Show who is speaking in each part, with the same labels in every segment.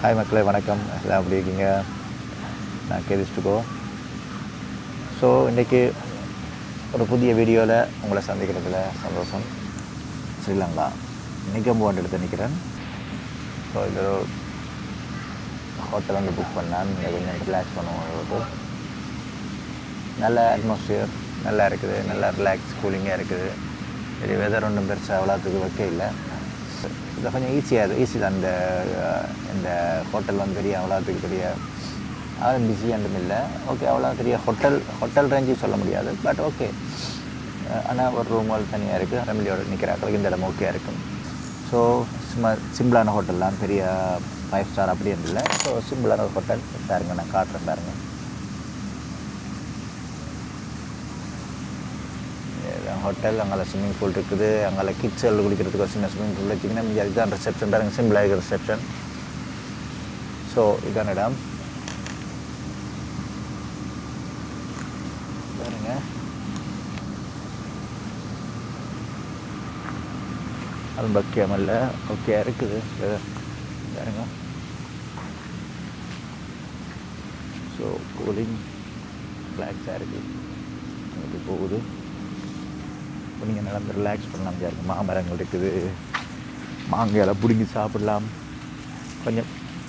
Speaker 1: Hi மக்களே, வணக்கம். எல்லாம் எப்படி இருக்கீங்க? நான் கேதிஷ்டுக்கோ. ஸோ இன்றைக்கி ஒரு புதிய வீடியோவில் உங்களை சந்திக்கிறதுல சந்தோஷம். ஸ்ரீலங்கா நிகம்பு எடுத்து நிற்கிறேன். ஸோ இது ஒரு ஹோட்டல் வந்து புக் பண்ணால் நீங்கள் கொஞ்சம் ரிலாக்ஸ் பண்ணுவோம். நல்ல அட்மாஸ்பியர் நல்லா இருக்குது, நல்லா ரிலாக்ஸ் கூலிங்காக இருக்குது. சரி, வெதர் ஒன்றும் பெருசாக அவ்வளோத்துக்கு வைக்க இல்லை. இது கொஞ்சம் ஈஸி தான். இந்த ஹோட்டல் வந்து பெரிய அவ்வளோத்துக்கு பெரிய பிஸி அண்டும் இல்லை. ஓகே, அவ்வளோ பெரிய ஹோட்டல் ரேஞ்சு சொல்ல முடியாது, பட் ஓகே. ஆனால் ஒரு ரூம்கள் தனியாக இருக்குது. ஃபேமிலியோடு நிற்கிறாக்களுக்கு இந்த இடம் ஓகே இருக்கும். ஸோ சும்மா சிம்பிளான ஹோட்டல் தான், பெரிய 5 ஸ்டார் அப்படின்னு இல்லை. ஸோ சிம்பிளான ஒரு ஹோட்டல் பாருங்க, நான் காட்டுறேன் பாருங்கள். ஹோட்டல் அங்கே ஸ்விம்மிங் பூல் இருக்குது. அங்கே கிட்ஸ்கள் குளிக்கிறதுக்கு ஒரு சின்ன ஸ்விம்மிங் பூல் வச்சிங்கன்னா இதுதான் ரிசப்ஷன் பாருங்க, சிம்பிளாக இருக்கிற ரிசப்ஷன். ஸோ இதுதான் இடம் பாருங்க. அது பக்கியமல்ல, ஓகே இருக்குது பாருங்க. ஸோ கூலிங் ரிலாக்ஸாக இருக்குது. அப்படி போகுது. இப்போ நீங்கள் நடந்து ரிலாக்ஸ் பண்ணலாம். இருக்குது மாமரங்கள் இருக்குது, மாங்காயில் பிடுங்கி சாப்பிடலாம்.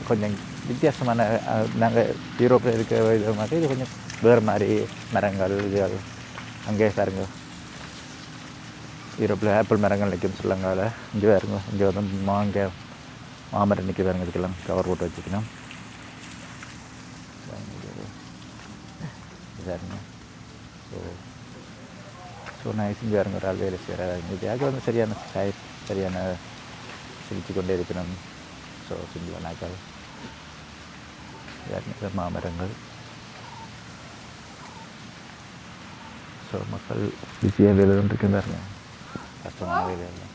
Speaker 1: கொஞ்சம் வித்தியாசமான, நாங்கள் யூரோப்பில் இருக்க இது மாதிரி இது கொஞ்சம் வேறு மாதிரி மரங்கள் இதுகள். அங்கே பாருங்க, யூரோப்பில் ஆப்பிள் மரங்கள் நிற்கும் ஸ்ரீலங்காவில். இங்கே பாருங்க, இங்கே வந்து மாமரம் நிற்க பாருங்க. இதுக்கெல்லாம் கவர் போட்டு வச்சுக்கணும் பாருங்க. ஸோ நான் செஞ்சு பாருங்க, ஒரு ஆள் வேலை செய்கிறார். இதுக்காக வந்து சரியான சிரித்து கொண்டே இருக்கணும். ஸோ சிம்பிளான நாய்க்கால் மாமரங்கள். ஸோ மக்கள் பிஸியாக வேலை இருக்கு பாருங்க, கஷ்டமான வேலை இல்லை.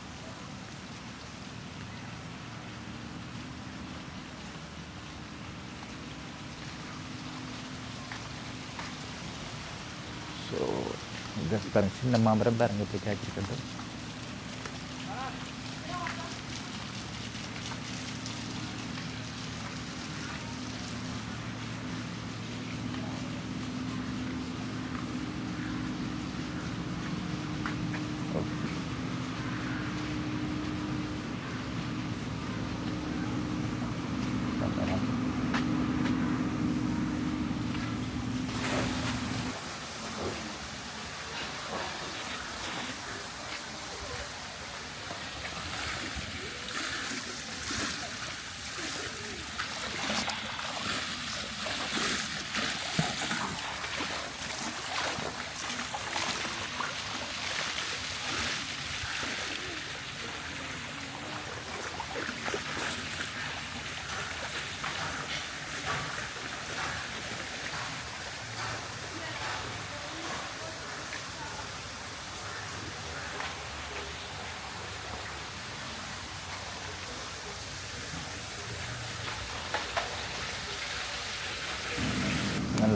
Speaker 1: ஸோ இந்த பாருங்க, சின்ன மாமரம் பாருங்க இப்படி காய்ச்சிருக்கிறது.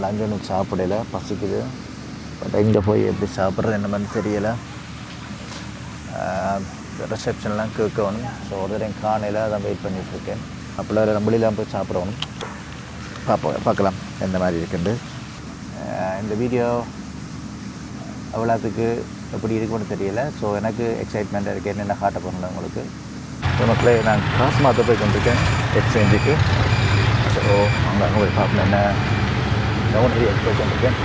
Speaker 1: லஞ்சு ஒன்றும் சாப்பிடல, பசிக்குது. பட் எங்கே போய் எப்படி சாப்பிட்றது என்ன மாதிரி தெரியலை. ரிசப்ஷன்லாம் கேட்கணும். ஸோ ஒரு தடவை காணையில் அதான் வெயிட் பண்ணிகிட்ருக்கேன். அப்படிலாம் நம்மளாம் போய் சாப்பிடணும். பார்க்கலாம் எந்த மாதிரி இருக்குண்டு. இந்த வீடியோ அவ்வளோத்துக்கு எப்படி இருக்குன்னு தெரியலை. ஸோ எனக்கு எக்ஸைட்மெண்ட்டாக இருக்குது, என்னென்ன காட்ட போகணும் உங்களுக்கு. ஸோ மக்களே, நான் காசு மாற்ற போய் கொண்டிருக்கேன் எக்ஸ்சேஞ்சுக்கு. ஸோ அங்கே போய் பார்க்கணும், என்ன டவுன் ஏரியாவுக்கு போய் கொண்டிருக்கேன்.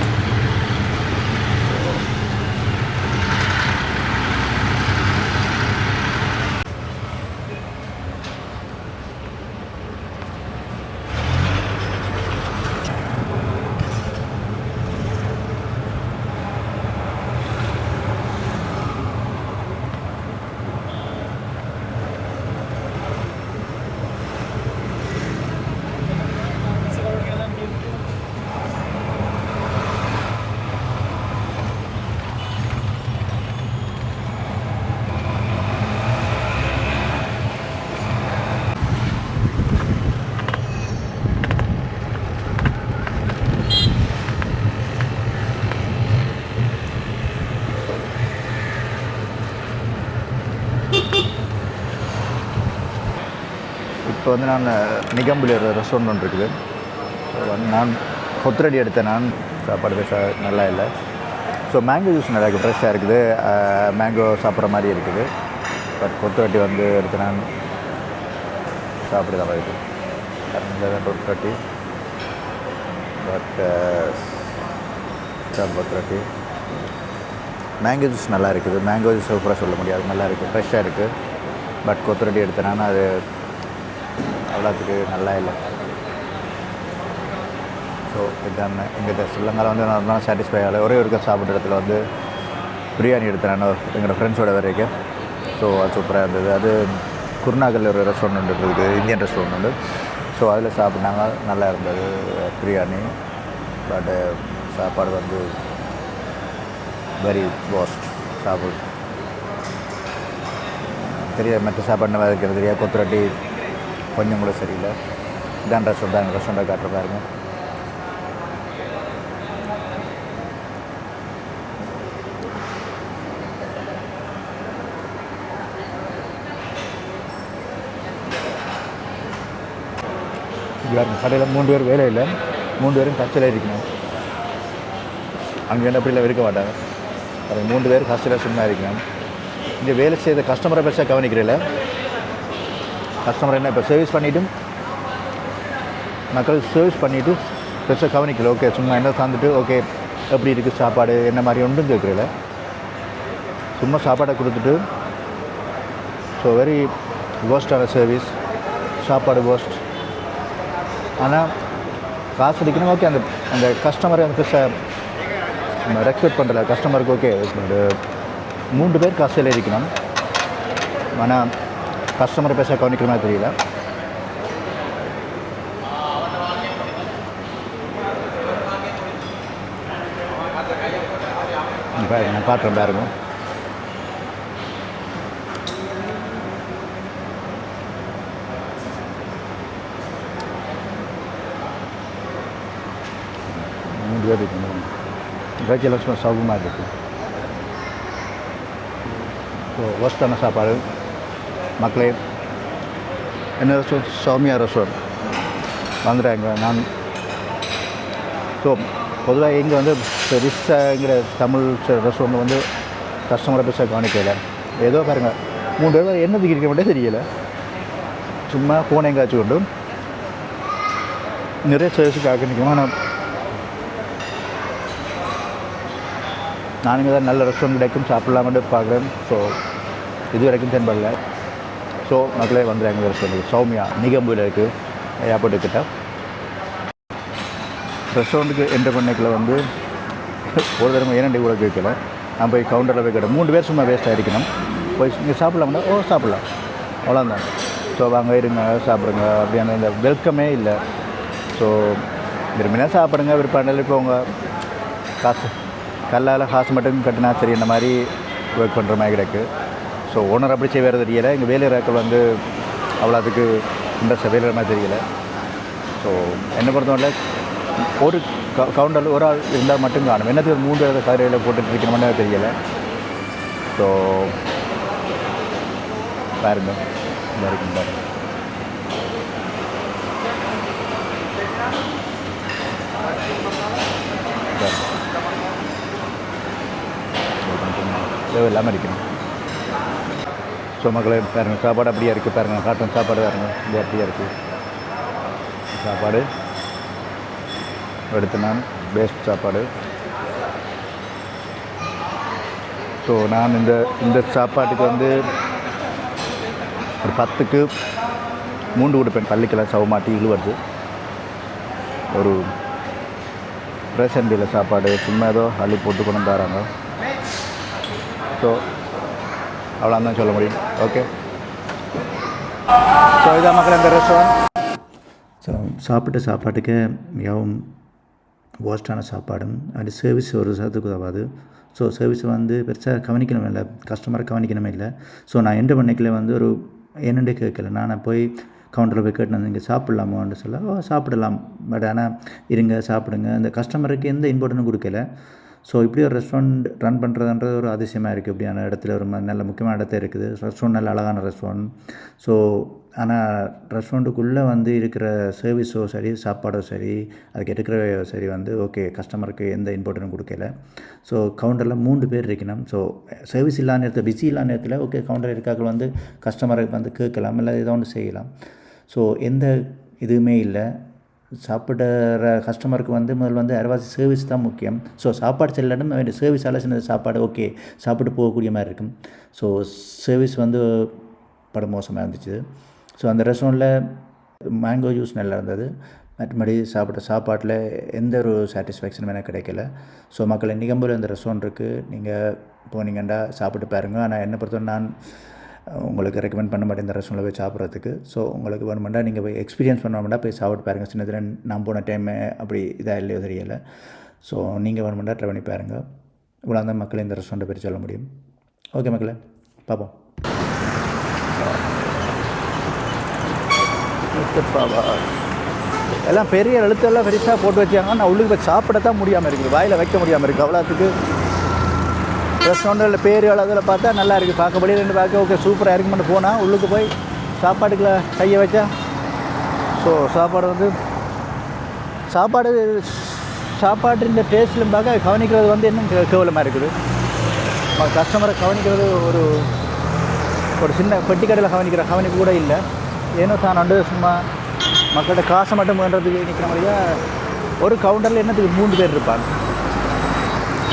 Speaker 1: இப்போ வந்து நான் நிகம்பில் ஒரு ரெஸ்டாரண்ட் ஒன்று இருக்குது. நான் கொத்தரடி எடுத்தேன். நான் சாப்பாடு பேச நல்லா இல்லை. ஸோ மேங்கோ ஜூஸ் நல்லா இருக்குது, ஃப்ரெஷ்ஷாக இருக்குது, மேங்கோ சாப்பிட்ற மாதிரி இருக்குது. பட் கொத்தரட்டி வந்து எடுத்து நான் சாப்பிட தான் இருக்குது கொத்தரட்டி. பட் கொத்தரட்டி மேங்கோ ஜூஸ் நல்லா இருக்குது. மேங்கோ ஜூஸ் சூப்பராக சொல்ல முடியாது, நல்லா இருக்குது, ஃப்ரெஷ்ஷாக இருக்குது. பட் கொத்தரட்டி எடுத்தேன்னா அது அவ்வளோத்துக்கு நல்லா இல்லை. ஸோ இதுதான் எங்கள் ஸ்ரீலங்காவில் வந்து நான் சாட்டிஸ்ஃபை ஆகலை. ஒரே ஒரு சாப்பிட்ற இடத்துல வந்து பிரியாணி எடுத்தேன் எங்களோட ஃப்ரெண்ட்ஸோட வரைக்கும். ஸோ அது சூப்பராக இருந்தது. அது குருநாகலில் ஒரு ரெஸ்டாரண்ட் இருக்குது, இந்தியன் ரெஸ்டாரண்ட் உண்டு. ஸோ அதில் சாப்பிட்டாங்க, நல்லா இருந்தது பிரியாணி. பட் சாப்பாடு வந்து வெரி வாஸ்ட். சாப்பாடு தெரியாது, மற்ற சாப்பாடு நல்லா இருக்கிறது தெரியாது. கொத்தரட்டி கொஞ்சம் கூட சரியில்லை. இதான் ரெஸ்டாரண்ட்டை காட்டுற பாருங்க. கடையில் 3 பேர் வேலை இல்லை, 3 பேரும் கஷ்டத்தில் இருக்கணும். அங்கே என்ன அப்படிலாம் இருக்க மாட்டாங்க. அது 3 பேர் கஷ்டத்தில் சும்மா இருக்கணும். இங்கே வேலை செய்த கஸ்டமரை பெருசாக கவனிக்கிறதில்ல. கஸ்டமர் என்ன இப்போ சர்வீஸ் பண்ணிவிட்டும் மக்கள் சர்வீஸ் பண்ணிவிட்டு பெருசாக கவனிக்கல. ஓகே சும்மா என்ன சார்ந்துட்டு ஓகே எப்படி இருக்குது சாப்பாடு என்ன மாதிரி ஒன்றும் கேட்குறதில்ல. சும்மா சாப்பாடை கொடுத்துட்டு ஸோ வெரி வேர்ஸ்டான சர்வீஸ். சாப்பாடு வேர்ஸ்ட். ஆனால் காசு அடிக்கணும். ஓகே அந்த அந்த கஸ்டமரை அந்த பெருசாக ரெஸ்பெக்ட் பண்ணுறல கஸ்டமருக்கு. ஓகே 3 பேர் காசில் இருக்கணும். ஆனால் கஸ்டமரை பெருசாக கவனிக்கிற மாதிரி தெரியல. நான் காட்டுறேன் பாருங்க. கட்சியில் சும்மா சௌகமாக இருக்குது. ஸோ ஒஸ்டான சாப்பாடு. மக்களே என்ன ரெஸ்டாரண்ட்? சௌமியா ரெஸ்டாரண்ட் வந்துடுறாங்க. நான் ஸோ பொதுவாக இங்கே வந்து பெருசாங்கிற தமிழ் ரெஸ்டாரண்ட் வந்து கஸ்டமரை பெருசாக கவனிக்கலை. ஏதோ பாருங்கள் 3 பேர் என்னத்துக்கு இருக்க மட்டும் தெரியலை. சும்மா ஃபோனை எங்காச்சும் கொண்டு நிறைய சர்வீஸுக்காக நிற்கும். ஆனால் நானுங்க தான் நல்ல ரெஸ்டாரண்ட் கிடைக்கும் சாப்பிட்லாமட்டு பார்க்குறேன். ஸோ இது வரைக்கும் தென்படல. ஸோ மக்களே வந்துடுறாங்க ரெஸ்டாரண்ட். சௌமியா நிகம்புவில் இருக்குது, ஏர்போர்ட்டு கிட்ட. ரெஸ்டாரண்ட்டுக்கு என்டர் பண்ணிக்கல வந்து ஒரு தடவை ஏனண்டி கூட கேட்கல. நான் போய் கவுண்டரில் போய் கேட்டேன். 3 பேர் சும்மா வேஸ்ட்டாக இருக்கணும். போய் இங்கே சாப்பிட்லாம்னா ஓ சாப்பிட்லாம், அவ்வளோதான். ஸோ வாங்க இருங்க சாப்பிடுங்க அப்படியான இந்த வெல்கமே இல்லை. ஸோ விரும்பினா சாப்பிடுங்க, விருப்பம் இப்போ உங்கள் காசு கல்லால் காசு மட்டும் கட்டினா சரி இந்த மாதிரி ஒர்க் பண்ணுற மாதிரி கிடக்கு. ஸோ ஓனர் அப்படி செய்ய வேறு தெரியலை. எங்கள் வேலையாட்கள் வந்து அவ்வளோத்துக்கு இன்ட்ரெஸ்ட் வேலை மாதிரி தெரியலை. ஸோ என்னை பொறுத்தவரை ஒரு கவுண்டரில் ஒரு ஆள் இருந்தால் மட்டும் காணும். என்னத்துக்கு 3 கரையில் போட்டுட்டு இருக்கணும்னு தெரியலை. ஸோ பாருங்க இந்த இருக்கும் பாருங்க. இல்லாமல் இருக்கணும். ஸோ மக்களே பாருங்கள் சாப்பாடு அப்படியே இருக்குது. பாருங்கள் காட்டன் சாப்பாடு பாருங்கள் இது அப்படியே இருக்குது. சாப்பாடு எடுத்து நான் பெஸ்ட் சாப்பாடு. ஸோ நான் இந்த சாப்பாட்டுக்கு வந்து ஒரு 10க்கு 3 கொடுப்பேன். பள்ளிக்கெல்லாம் சவமாட்டி இழுவது ஒரு பிரசண்டியில் சாப்பாடு சும்மா ஏதோ அள்ளி போட்டு கொண்டு தராங்க. ஸோ அவ்வளோதான் சொல்ல முடியும். ஓகே ஸோ இதான் மக்கள் இந்த ரெஸ்டாரண்ட். ஸோ சாப்பிட்ட சாப்பாட்டுக்கு மிகவும் வேஸ்டான சாப்பாடும் அது சர்வீஸ் ஒரு சத்துக்கு உதவாது. ஸோ சர்வீஸ் வந்து பெருசாக கவனிக்கணும் இல்லை, கஸ்டமரை கவனிக்கணுமே இல்லை. ஸோ நான் எந்த பண்ணிக்கல வந்து ஒரு என்னென்று கேட்கல. நான் போய் கவுண்டரில் போய் கேட்டேன் இங்கே சாப்பிட்லாமான்னு சொல்ல சாப்பிடலாம். பட் ஆனால் இருங்க சாப்பிடுங்க. அந்த கஸ்டமருக்கு எந்த இம்பார்ட்டன்ட்டும் கொடுக்கல. ஸோ இப்படி ஒரு ரெஸ்டாரண்ட் ரன் பண்ணுறதுன்றது ஒரு அதிசயமாக இருக்குது. இப்படியான இடத்துல ஒரு நல்ல முக்கியமான இடத்துல இருக்குது. ரெஸ்டாரண்ட் நல்ல அழகான ரெஸ்டாரண்ட். ஸோ ஆனால் ரெஸ்டாரண்ட்டுக்குள்ளே வந்து இருக்கிற சர்வீஸோ சரி, சாப்பாடோ சரி, அதுக்கு எடுக்கிற சரி வந்து ஓகே, கஸ்டமருக்கு எந்த இம்பார்ட்டன்ட்டும் கொடுக்கல. ஸோ கவுண்டரில் 3 பேர் இருக்கணும். ஸோ சர்வீஸ் இல்லாத நேரத்தில், பிஸி இல்லாத நேரத்தில் ஓகே, கவுண்டர் இருக்காக்கள் வந்து கஸ்டமருக்கு வந்து கேட்கலாம், இல்லை ஏதோ ஒன்று செய்யலாம். ஸோ எந்த இதுவுமே இல்லை. சாப்பிட்ற கஸ்டமருக்கு வந்து முதல்ல வந்து அரைவாசி சர்வீஸ் தான் முக்கியம். ஸோ சாப்பாடு செல்லணும் வேண்டிய சர்வீஸால் சின்ன சாப்பாடு ஓகே சாப்பிட்டு போகக்கூடிய மாதிரி இருக்கும். ஸோ சர்வீஸ் வந்து படம் மோசமாக இருந்துச்சு. ஸோ அந்த ரெஸ்டாரண்ட்டில் மேங்கோ ஜூஸ் நல்லா இருந்தது. மற்றபடி சாப்பாட்டில் எந்த ஒரு சாட்டிஸ்ஃபேக்ஷனும் எனக்கு கிடைக்கல. ஸோ மக்கள் நிகம்பூர் இந்த ரெஸ்டாரண்ட் இருக்குது, நீங்கள் போனீங்கன்னா சாப்பிட்டு பாருங்கள். ஆனால் என்னை பொறுத்தவரை நான் உங்களுக்கு ரெக்கமெண்ட் பண்ண மாட்டேன் இந்த ரெஸ்டாரண்ட்டில் போய் சாப்பிட்றதுக்கு. ஸோ உங்களுக்கு வேணுமெண்டா நீங்கள் போய் எக்ஸ்பீரியன்ஸ் பண்ண போய் சாப்பிட்டு பாருங்கள். சின்னதில் நான் போன டைமே அப்படி இதாக இல்லையோ தெரியலை. ஸோ நீங்கள் வேணுமெண்டா ட்ரை பண்ணி பாருங்கள். இவ்வளோ தான் மக்கள் இந்த ரெஸ்டாரண்ட்டை பற்றி சொல்ல முடியும். ஓகே மக்களே, பார்ப்போம். எல்லாம் பெரிய எழுத்தெல்லாம் பெருசாக போட்டு வச்சாங்க. நான் உள்ளுக்கு போய் சாப்பிட தான் முடியாமல் இருக்குது, வாயில் வைக்க முடியாமல் இருக்குது. அவ்வளோத்துக்கு ரெஸ்டாரண்ட்டில் பேர் அதில் பார்த்தா நல்லா இருக்குது, பார்க்க வெளியிலேருந்து பார்க்க ஓகே சூப்பராக இருக்குமென்னு போனால் உள்ளுக்கு போய் சாப்பாட்டுக்குள்ள கையை வச்சா ஸோ சாப்பாடு வந்து சாப்பாடு இந்த டேஸ்ட்லையும் பார்க்க கவனிக்கிறது வந்து இன்னும் கேவலமாக இருக்குது. கஸ்டமரை கவனிக்கிறது ஒரு சின்ன பெட்டி கடையில் கவனிப்பு கூட இல்லை. ஏன்னோ தான் வந்து சும்மா மக்கள்கிட்ட காசை மட்டும் பண்ணுறதுக்கு நிற்கிற மாதிரியா. ஒரு கவுண்டரில் என்னத்துக்கு 3 பேர் இருப்பாங்க.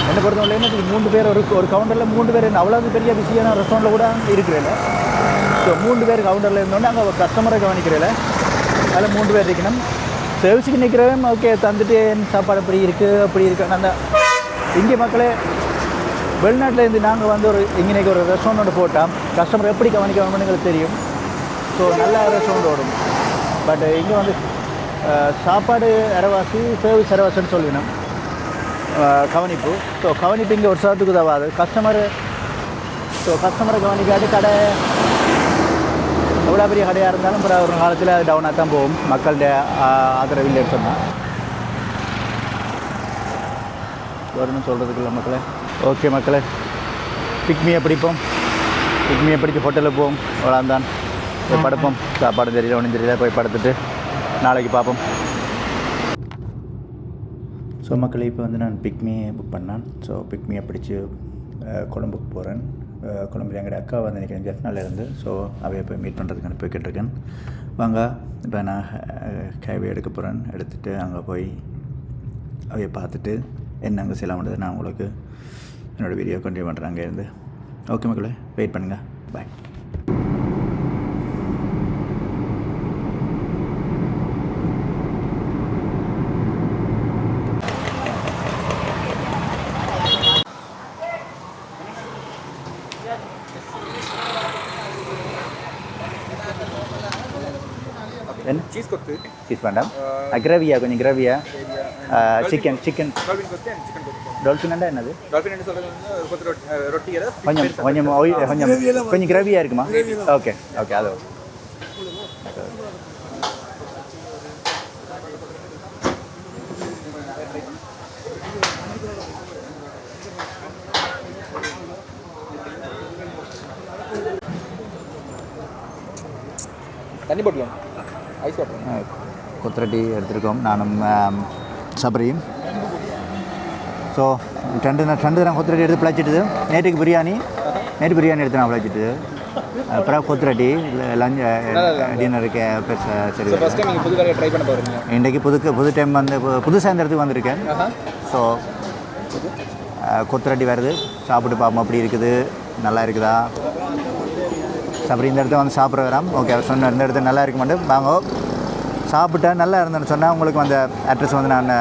Speaker 1: என்னை பொறுத்தவரை என்னத்துக்கு 3 பேர் ஒரு கவுண்டரில் 3 பேர் என்ன அவ்வளோ பெரிய பிஸியான ரெஸ்டாரண்ட்டில் கூட இருக்கிறதில்ல. ஸோ 3 பேர் கவுண்டரில் இருந்தோடனே அங்கே கஸ்டமரை கவனிக்கிறதில்ல. அதில் 3 பேர் இருக்கணும். சர்வீஸுக்கு நிற்கிறவன் ஓகே தந்துட்டு சாப்பாடு அப்படி இருக்குது. அந்த இங்கே மக்களே வெளிநாட்டில் இருந்து நாங்கள் வந்து இன்றைக்கி ஒரு ரெஸ்டாரண்ட் போட்டால் கஸ்டமர் எப்படி கவனிக்கணும்னு எங்களுக்கு தெரியும். ஸோ நல்ல ரெஸ்டாரண்ட் ஓடும். பட் இங்கே வந்து சாப்பாடு அரைவாசி, சர்வீஸ் அரைவாசின்னு சொல்லிடணும் கவனிப்பு. ஸோ கவனிப்பு இங்கே ஒரு சாத்துக்கு தவாது. கஸ்டமரை கவனிக்காட்டி கடை எவ்வளோ பெரிய கடையாக இருந்தாலும் அப்புறம் ஒரு காலத்தில் அது டவுனாக தான் போகும் மக்களுடைய ஆதரவு இல்லைன்னு சொன்னால். வரும்னு சொல்கிறதுக்கு இல்லை மக்களே. ஓகே மக்களே, பிக்மியை பிடிச்சி ஹோட்டலில் போவோம். அவ்வளோந்தான், போய் படுப்போம். சாப்பாடு தெரியல ஒன்றும் தெரியல, போய் படுத்துட்டு நாளைக்கு பார்ப்போம். ஸோ மக்களே, இப்போ வந்து நான் பிக்மியை புக் பண்ணேன். ஸோ பிக்மியை பிடிச்சி கொழம்புக்கு போகிறேன். கொழம்புல எங்கள் அக்கா வந்து நினைக்கிறேன் ஜெஃப்னாலேருந்து. ஸோ அவையை போய் மீட் பண்ணுறதுக்கு போய்கிட்டு இருக்கேன். வாங்க, இப்போ நான் ஹைவே எடுக்க போகிறேன். எடுத்துகிட்டு அங்கே போய் அவையை பார்த்துட்டு என்ன அங்கே செய்யலாம்ன்றது நான் உங்களுக்கு என்னோடய வீடியோ கண்டினியூ பண்ணுறேன் அங்கேருந்து. ஓகே மக்களே, வெயிட் பண்ணுங்கள். பாய். என்ன சீஸ் வேண்டாம். கிரேவியா, கொஞ்சம் கிரேவியா. சிக்கன் டால்ஃபின் என்னது? கொஞ்சம் கிரேவியாக இருக்குமா? ஓகே அது
Speaker 2: தண்ணி போட்டுலாம் ஐஸ் வாட்டர்.
Speaker 1: கொத்தரட்டி எடுத்துருக்கோம் நானும் சபரியும். ஸோ ரெண்டு நான் கொத்தரட்டி எடுத்து பிழைச்சிட்டுது. நேற்று பிரியாணி எடுத்து நான் பிழைச்சிட்டு அப்புறம் கொத்தரட்டி லஞ்ச் டின்னருக்கு சரி.
Speaker 2: ட்ரை பண்ண போகிறீங்க
Speaker 1: இன்றைக்கி புது டைம் வந்து புதுசாக இந்த இடத்துக்கு வந்திருக்கேன். ஸோ கொத்தரட்டி வருது, சாப்பிட்டு பார்ப்போம் அப்படி இருக்குது, நல்லா இருக்குதா. சபரி இந்த இடத்துல வந்து சாப்பிட்ற வராம். ஓகே, அவர் சொன்ன இந்த இடத்துல நல்லா இருக்க மாட்டேன். வாங்க சாப்பிட்டா நல்லா இருந்தேன்னு சொன்னால் உங்களுக்கு அந்த அட்ரஸ் வந்து நான்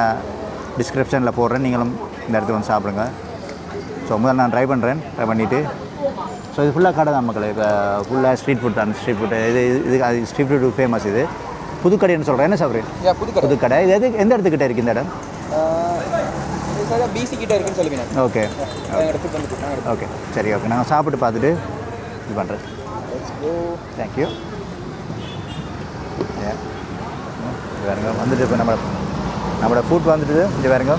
Speaker 1: டிஸ்கிரிப்ஷனில் போடுறேன். நீங்களும் இந்த இடத்துக்கு வந்து சாப்பிடுங்க. ஸோ முதல்ல நான் ட்ரை பண்ணிவிட்டு ஸோ இது ஃபுல்லாக கடை தான் மக்கள். இப்போ ஃபுல்லாக ஸ்ட்ரீட் ஃபுட் தான். ஸ்ட்ரீட் ஃபுட்டு இது ஸ்ட்ரீட் ஃபுட் ஃபேமஸ். இது புதுக்கடைன்னு சொல்கிறேன். என்ன சாப்பிட்றேன்? புதுக்கடை. இது எந்த இடத்துக்கிட்ட இருக்குது இந்த இடம்?
Speaker 2: பிசி கிட்ட இருக்குன்னு சொல்லுவீங்க.
Speaker 1: ஓகே சரி. ஓகே, நாங்கள் சாப்பிட்டு பார்த்துட்டு இது பண்ணுறேன். தேங்க்யூ. இது வேறுங்க வந்துட்டு இப்போ நம்மளோட ஃபுட் வந்துட்டு இது வேறுங்க.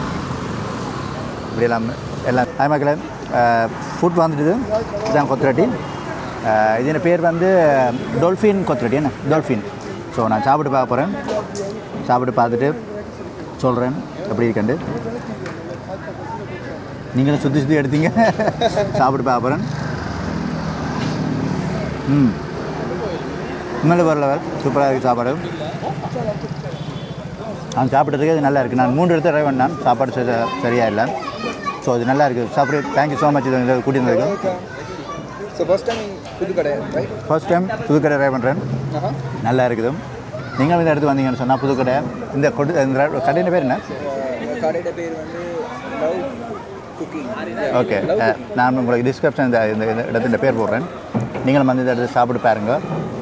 Speaker 1: இப்படி எல்லாம் ஹாய் மக்களே ஃபுட் வந்துட்டு இதுதான் கொத்துரட்டி இதன் பேர் வந்து டொல்ஃபின் கொத்துரட்டி என்ன டொல்ஃபின் ஸோ நான் சாப்பிட்டு பார்க்க போகிறேன் சாப்பிட்டு பார்த்துட்டு சொல்கிறேன் எப்படி இருக்கண்டு நீங்களும் சுற்றி எடுத்தீங்க சாப்பிட்டு பார்க்க போகிறேன் உண்மையில வரல சூப்பராக இருக்குது சாப்பாடு நான் சாப்பிட்டதுக்கு அது நல்லா இருக்குது நான் 3 இடத்துல ட்ரை பண்ணேன் சாப்பாடு சரியாக இல்லை ஸோ அது நல்லா இருக்குது சாப்பிடு தேங்க்யூ ஸோ மச் இது கூட்டி வந்ததுக்கு ஃபர்ஸ்ட் டைம் புதுக்கடை ட்ரை பண்ணுறேன் நல்லா இருக்குது நீங்கள் இந்த இடத்துக்கு வந்தீங்கன்னு சொன்னால் புதுக்கடை இந்த கடையின் பேர் என்ன
Speaker 2: கடையோட பேர் வந்து
Speaker 1: ஓகே நான் உங்களுக்கு டிஸ்கிரிப்ஷன் இந்த இடத்துல பேர் போடுறேன் நீங்களும் வந்து இந்த இடத்துல சாப்பிட்டு பாருங்க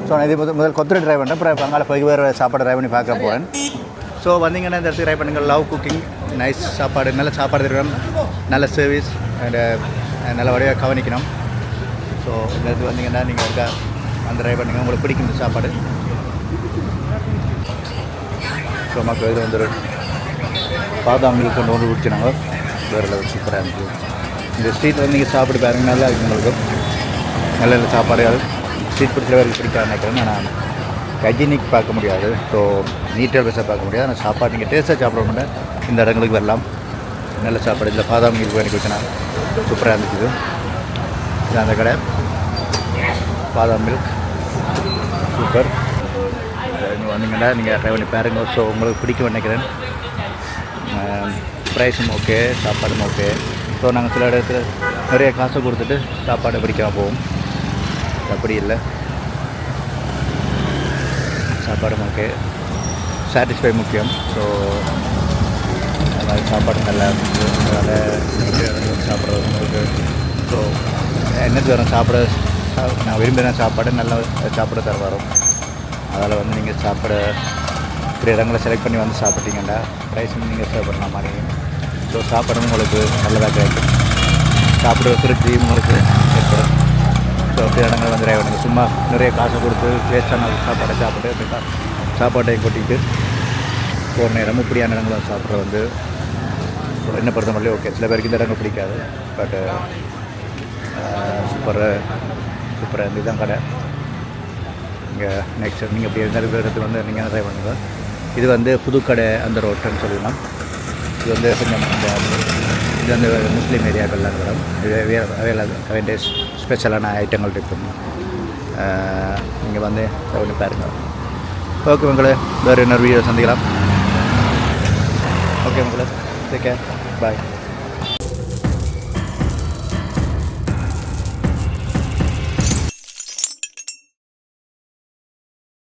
Speaker 1: ஸோ நான் இது முதல் கொத்துரை ட்ரை பண்ணுறேன் அப்புறம் அங்கே போய் வேறு சாப்பாடு ட்ரை பண்ணி பார்க்க போகிறேன் ஸோ வந்தீங்கன்னா இந்த இடத்துக்கு ட்ரை பண்ணுங்கள் லவ் குக்கிங் நைஸ் சாப்பாடு நல்ல சாப்பாடு தருவோம் நல்ல சர்வீஸ் அண்டு நல்ல வழியாக கவனிக்கணும் ஸோ இந்த இடத்துக்கு வந்தீங்கன்னா நீங்கள் இருக்கா அந்த ட்ரை பண்ணுங்கள் உங்களுக்கு பிடிக்கும் இந்த சாப்பாடு ஸோ மக்கள் இது வந்து பாதாம் மில்க் கொண்டு வந்து குடிச்சினாங்க வேறு லெவல் சூப்பராக இருந்துச்சு இந்த ஸ்ட்ரீட்டில் வந்து நீங்கள் சாப்பிட்டு பாருங்க நல்லா இருக்குது உங்களுக்கு நல்ல நல்ல சாப்பாடுகள் ஸ்ட்ரீட் ஃபுட்ஸில் வேறு பிடிக்காது நினைக்கிறேன் நான் ஹைஜீனிக் பார்க்க முடியாது ஸோ நீட்டாக பெருசாக பார்க்க முடியாது ஆனால் சாப்பாடு நீங்கள் டேஸ்ட்டாக சாப்பிட மாட்டேன் இந்த இடங்களுக்கு வரலாம் நல்ல சாப்பாடு இதில் பாதாம் மில்க் பண்ணி குடிச்சினா சூப்பராக இருந்துச்சு இது அந்த கடை பாதாம் மில்க் சூப்பர் இங்கே வந்தீங்கன்னா நீங்கள் ட்ரை பண்ணி பாருங்க ஸோ உங்களுக்கு பிடிக்கும் நினைக்கிறேன் ப்ரைஸும் ஓகே சாப்பாடும் ஓகே ஸோ நாங்கள் சில இடத்துல நிறைய காசை கொடுத்துட்டு சாப்பாடு பிடிக்காமல் போவோம் அப்படி இல்லை சாப்பாடும் ஓகே சாட்டிஸ்ஃபை முக்கியம் ஸோ அதனால் சாப்பாடு நல்லா இருந்துச்சு அதனால் சாப்பிட்றவங்களுக்கு ஸோ என்னது வரும் சாப்பிட நான் விரும்பின சாப்பாடு நல்லா சாப்பிட தர வரும் அதில் வந்து நீங்கள் சாப்பிட இப்படி இடங்களை செலக்ட் பண்ணி வந்து சாப்பிட்டீங்கன்னா ப்ரைஸும் நீங்கள் சேவ் பண்ண மாதிரி ஸோ சாப்பாடும் உங்களுக்கு நல்லதாக கிடைக்கும் சாப்பிட்ற திருப்தி உங்களுக்கு ஏற்படும் ஸோ அப்படி இடங்கள் வந்து ட்ரைவ் பண்ணுங்கள் சும்மா நிறைய காசு கொடுத்து வேஸ்ட்டான சாப்பாடை சாப்பிட்டு அப்படி சாப்பாட்டை கொட்டிட்டு ஒரு நேரம் இப்படியான இடங்களை சாப்பிட்ற வந்து என்ன பொறுத்த மட்டும் ஓகே சில பேருக்கு இந்த இடங்கள் பிடிக்காது பட் சூப்பராக இருந்து தான் கடை இங்கே நெக்ஸ்ட் நீங்கள் இப்படி இருந்தாலும் இடத்துக்கு வந்து நீங்கள் ட்ரை பண்ணுங்கள் இது வந்து புதுக்கடை அந்த ரோட்டுன்னு சொல்லலாம் இது வந்து கொஞ்சம் இது வந்து முஸ்லீம் ஏரியாக்கள்லாம் வரும் இது வேறு ஸ்பெஷலான ஐட்டங்கள் இருக்கும் நீங்கள் வந்து ஒன்று பாருங்கள் ஓகே உங்களை வேறு இன்னொரு வீடியோ சந்திக்கலாம் ஓகே உங்களை டேக் கேர் பாய்